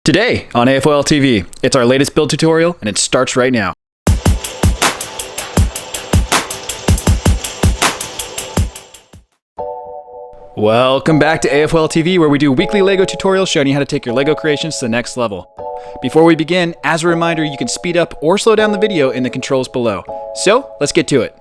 Today on AFOL TV, it's our latest build tutorial and it starts right now. Welcome back to AFOL TV, where we do weekly LEGO tutorials showing you how to take your LEGO creations to the next level. Before we begin, as a reminder, you can speed up or slow down the video in the controls below. So, let's get to it.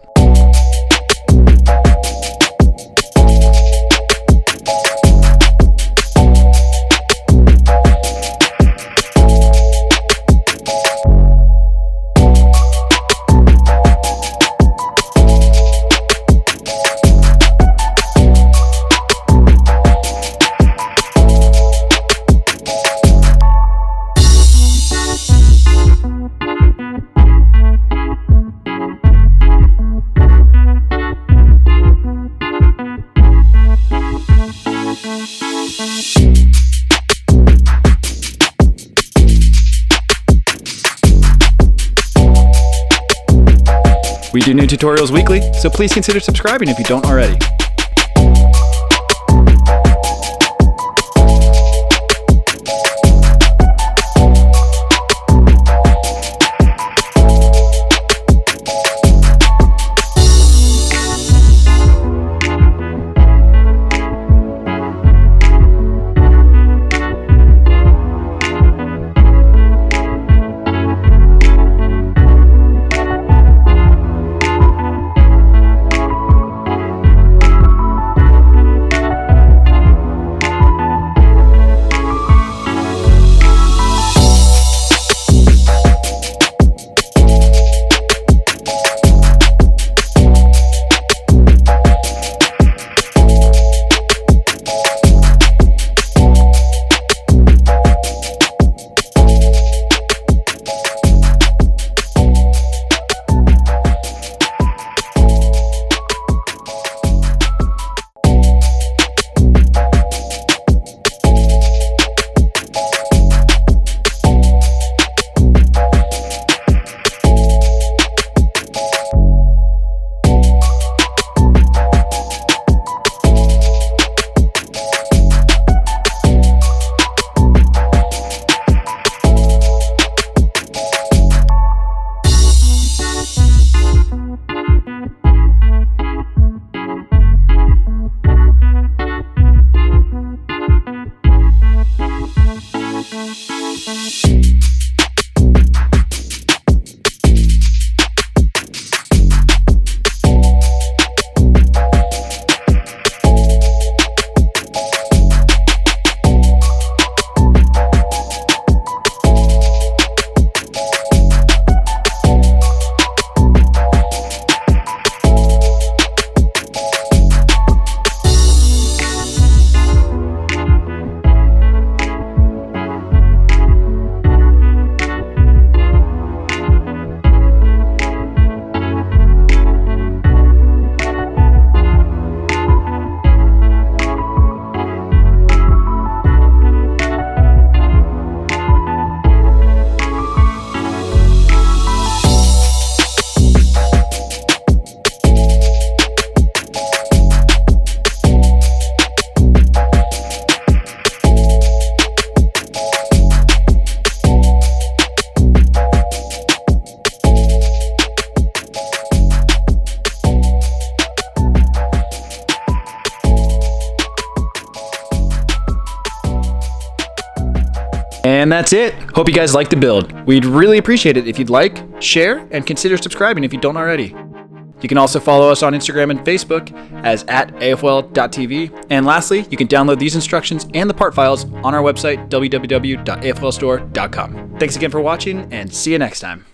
We do new tutorials weekly, so please consider subscribing if you don't already. And that's it. Hope you guys liked the build. We'd really appreciate it if you'd like, share, and consider subscribing if you don't already. You can also follow us on Instagram and Facebook as @afol.tv. And lastly, you can download these instructions and the part files on our website, www.afolstore.com. Thanks again for watching, and see you next time.